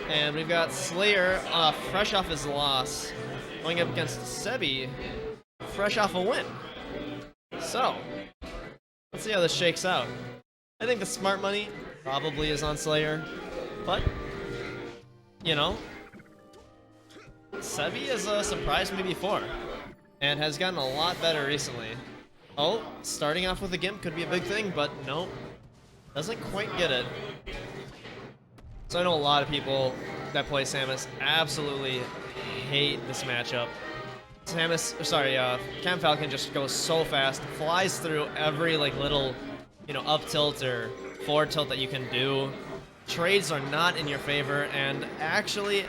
And we've got Slayer fresh off his loss, going up against Sebby, fresh off a win. So, let's see how this shakes out. I think the smart money probably is on Slayer, but, you know, Sebby has surprised me before, and has gotten a lot better recently. Oh, starting off with a Gimp could be a big thing, but nope, doesn't quite get it. So I know a lot of people that play Samus absolutely hate this matchup. Cam Falcon just goes so fast, flies through every like little, up tilt or forward tilt that you can do. Trades are not in your favor, and actually,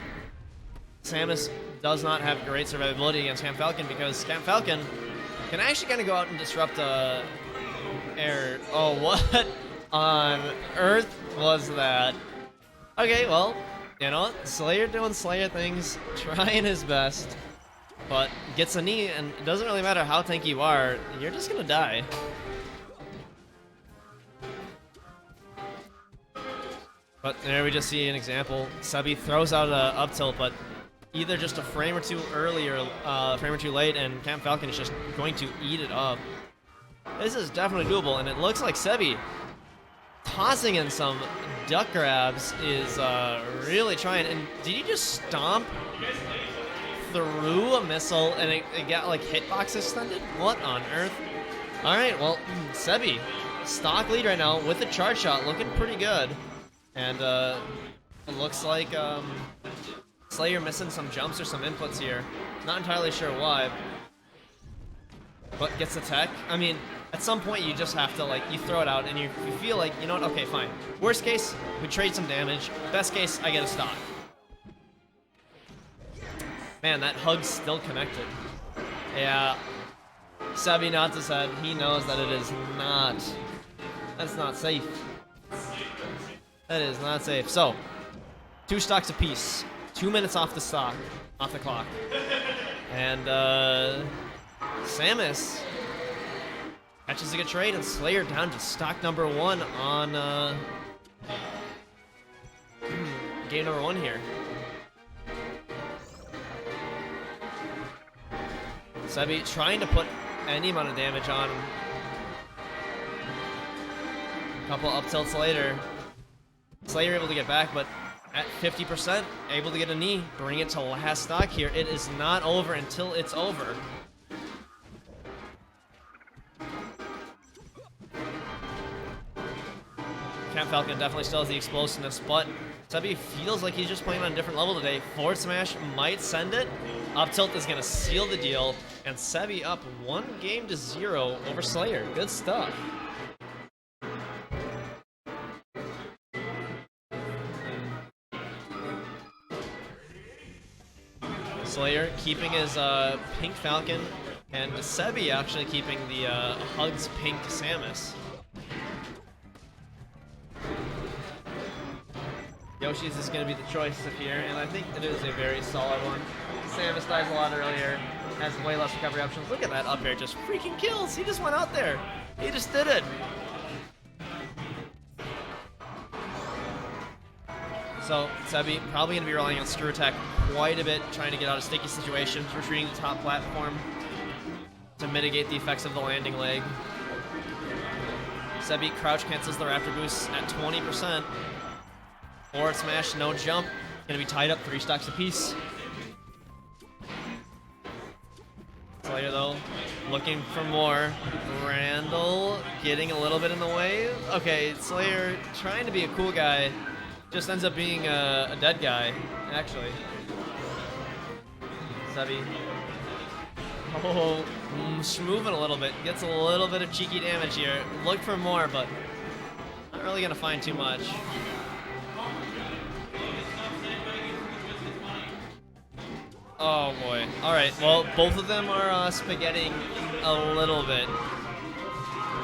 Samus does not have great survivability against Cam Falcon because Cam Falcon can actually kind of go out and disrupt air. Oh, what on earth was that? Okay, well, you know what? Slayer doing Slayer things, trying his best, but gets a knee, and it doesn't really matter how tanky you are, you're just gonna die. But there we just see an example. Sebby throws out a up tilt, but either just a frame or two early or a frame or two late, and Cam Falcon is just going to eat it up. This is definitely doable, and it looks like Sebby tossing in some duck grabs is really trying. And did he just stomp through a missile and it got like hitbox extended? What on earth? All right, well, Sebby, stock lead right now with the charge shot, looking pretty good. And it looks like Slayer missing some jumps or some inputs here. Not entirely sure why, but gets the tech. I mean, at some point you just have to you throw it out and you feel like, you know what, okay, fine. Worst case, we trade some damage. Best case, I get a stock. Man, that hug's still connected. Yeah, Sebby nods his head. He knows that it is not. That's not safe. That is not safe. So, 2 stocks apiece. 2 minutes off the clock. And Samus catches a good trade, and Slayer down to stock number 1 on game number 1 here. Sebby trying to put any amount of damage on him. A couple up tilts later, Slayer able to get back, but at 50%, able to get a knee, bring it to last stock here. It is not over until it's over. Cam Falcon definitely still has the explosiveness, but Sebby feels like he's just playing on a different level today. Forward smash might send it. Up tilt is going to seal the deal, and Sebby up 1-0 over Slayer. Good stuff. Slayer keeping his pink Falcon, and Sebby actually keeping the Hugs pink Samus. Yoshi's is going to be the choice of here, and I think it is a very solid one. Samus dies a lot earlier, has way less recovery options. Look at that up air, just freaking kills. He just went out there. He just did it. So Sebby probably going to be relying on screw attack quite a bit, trying to get out of sticky situations, retreating the top platform to mitigate the effects of the landing leg. Sebby crouch cancels the Raptor boost at 20%. Forward smash, no jump. Gonna be tied up 3 stocks apiece. Slayer though, looking for more. Randall getting a little bit in the way. Okay, Slayer trying to be a cool guy, just ends up being a dead guy, actually. Sebby. Oh, moving a little bit. Gets a little bit of cheeky damage here. Look for more, but not really gonna find too much. Oh boy. Alright, well, both of them are spaghetting a little bit.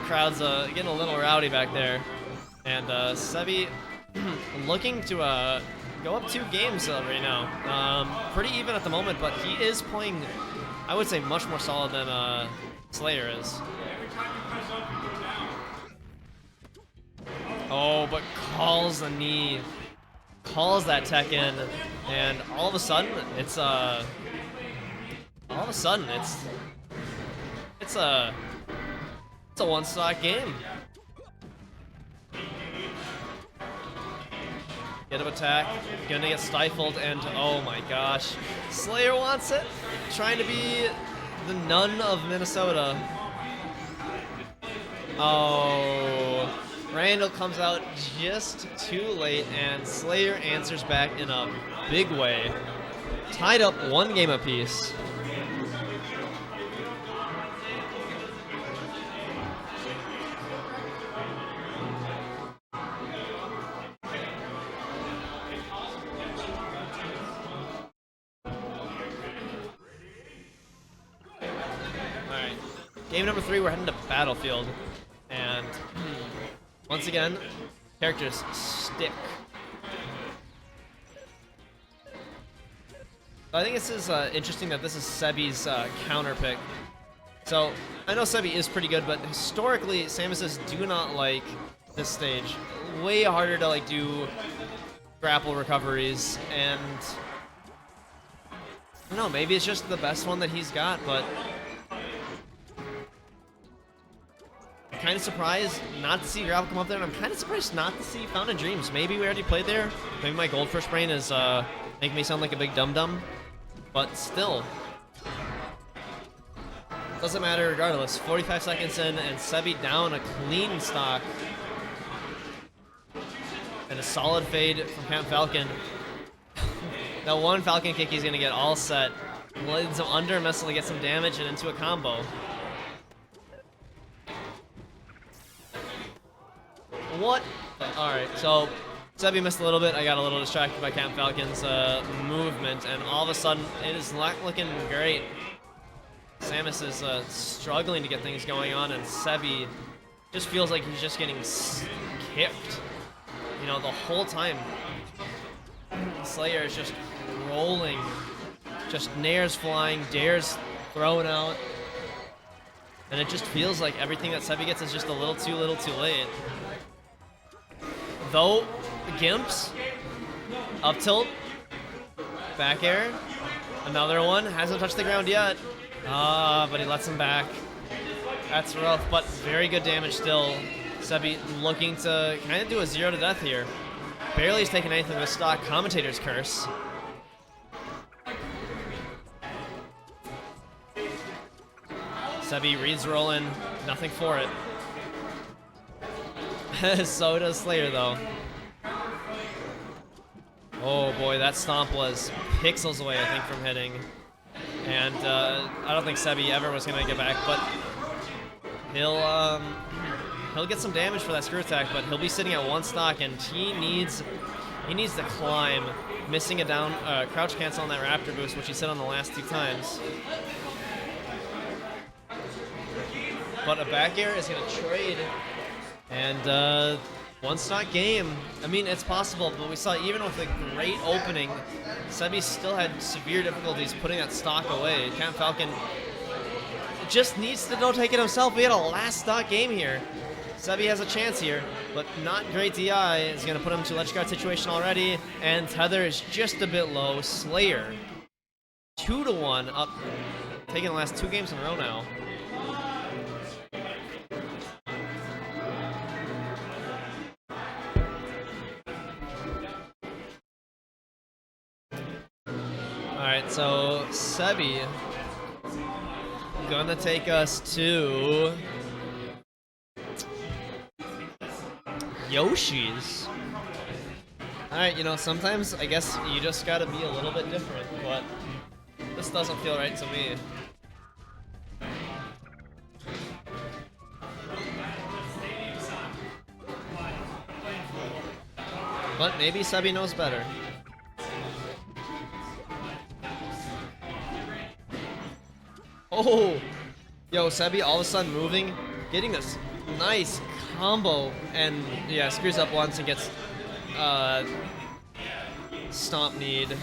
Crowd's getting a little rowdy back there. And Sebby looking to go up 2 games right now. Pretty even at the moment, but he is playing, I would say, much more solid than Slayer is. Oh, but calls the knee. calls that tech in, and all of a sudden it's a one-stock game. Get of attack, gonna get stifled, and oh my gosh, Slayer wants it, trying to be the nun of Minnesota. Oh, Randall comes out just too late, and Slayer answers back in a big way. Tied up 1 game apiece. Alright, game number 3, we're heading to Battlefield. And once again, characters stick. I think this is interesting that this is Sebby's counter pick. So I know Sebby is pretty good, but historically, Samuses do not like this stage. Way harder to like do grapple recoveries, and I don't know, maybe it's just the best one that he's got, but I'm kind of surprised not to see grapple come up there, and I'm kind of surprised not to see Fountain Dreams. Maybe we already played there. Maybe my Goldfish brain is making me sound like a big dum-dum, but still. Doesn't matter regardless. 45 seconds in, and Sebby down a clean stock. And a solid fade from Camp Falcon. That one Falcon kick he's gonna get all set. Leads him under missile to get some damage and into a combo. What? Alright, so Sebby missed a little bit. I got a little distracted by Camp Falcon's movement, and all of a sudden it is not looking great. Samus is struggling to get things going on, and Sebby just feels like he's just getting kicked. You know, the whole time. Slayer is just rolling. Just nairs flying, dares thrown out. And it just feels like everything that Sebby gets is just a little too late. Though, Gimps, up tilt, back air, another one, hasn't touched the ground yet. But he lets him back. That's rough, but very good damage still. Sebby looking to kind of do a 0 to death here. Barely has taken anything with stock. Commentator's curse. Sebby reads rolling, nothing for it. So does Slayer though. Oh boy, that stomp was pixels away, I think, from hitting. And I don't think Sebby ever was gonna get back, but he'll get some damage for that screw attack, but he'll be sitting at 1 stock, and he needs to climb, missing a down crouch cancel on that Raptor boost, which he said on the last 2 times. But a back air is gonna trade, and 1 stock game. I mean, it's possible, but we saw even with a great opening, Sebby still had severe difficulties putting that stock away. Camp Falcon just needs to don't take it himself. We had a last stock game here. Sebby has a chance here, but not great DI. Is going to put him to ledge guard situation already, and tether is just a bit low. Slayer, 2-1 up, taking the last 2 games in a row now. Alright, so Sebby gonna take us to Yoshi's. Alright, you know, sometimes I guess you just gotta be a little bit different, but this doesn't feel right to me. But maybe Sebby knows better. Oh! Yo, Sebby all of a sudden moving, getting this nice combo, and yeah, screws up once and gets stomp need.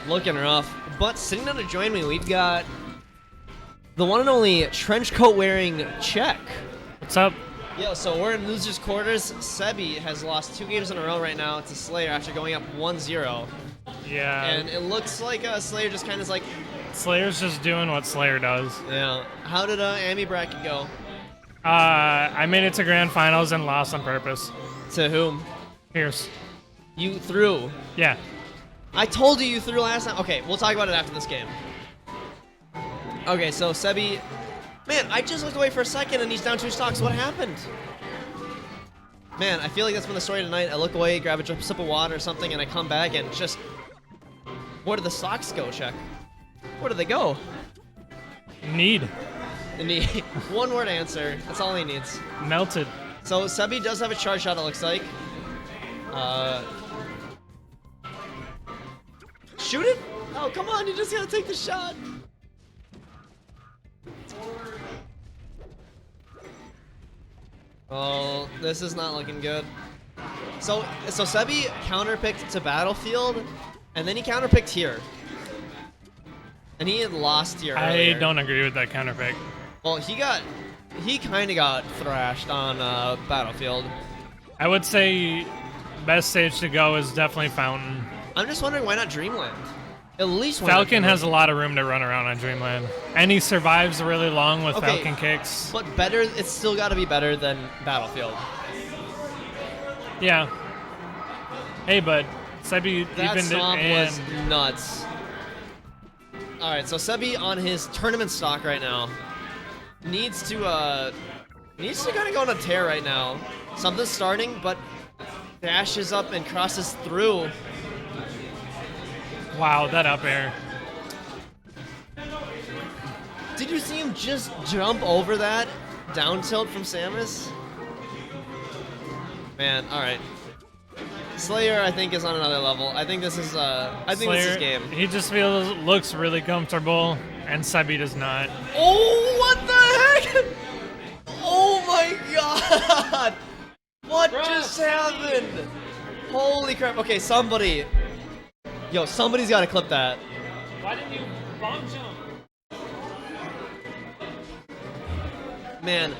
Looking rough. But sitting down to join me, we've got the one and only trench coat wearing Czech. What's up? Yo, so we're in losers quarters. Sebby has lost 2 games in a row right now to Slayer after going up 1-0. Yeah. And it looks like Slayer just kind of like... Slayer's just doing what Slayer does. Yeah. How did Amy bracket go? I made it to grand finals and lost on purpose. To whom? Pierce. You threw. Yeah. I told you threw last time. Okay, we'll talk about it after this game. Okay, so Sebby... Man, I just looked away for a second and he's down 2 stocks. What happened? Man, I feel like that's been the story tonight. I look away, grab a sip of water or something, and I come back and just... Where did the stocks go, Check? Where did they go? Need. One word answer. That's all he needs. Melted. So Sebby does have a charge shot, it looks like. Shoot it? Oh, come on, you just gotta take the shot. Oh, this is not looking good. So Sebby counterpicked to Battlefield, and then he counterpicked here. And he had lost here earlier. I don't agree with that counterpick. Well, he kind of got thrashed on Battlefield. I would say best stage to go is definitely Fountain. I'm just wondering why not Dreamland? At least Falcon has a lot of room to run around on Dreamland. And he survives really long with Falcon kicks. But better, it's still got to be better than Battlefield. Yeah. Hey, but Sebby that even swamp was nuts. All right, so Sebby on his tournament stock right now needs to kind of go on a tear right now. Something's starting, but dashes up and crosses through. Wow, that up air. Did you see him just jump over that down tilt from Samus? Man, all right. Slayer, I think, is on another level. I think this is this is game. He just looks really comfortable, and Sebby does not. Oh, what the heck? Oh my god! What just happened? Holy crap! Okay, somebody. Yo, somebody's got to clip that. Why didn't you bomb jump? Man,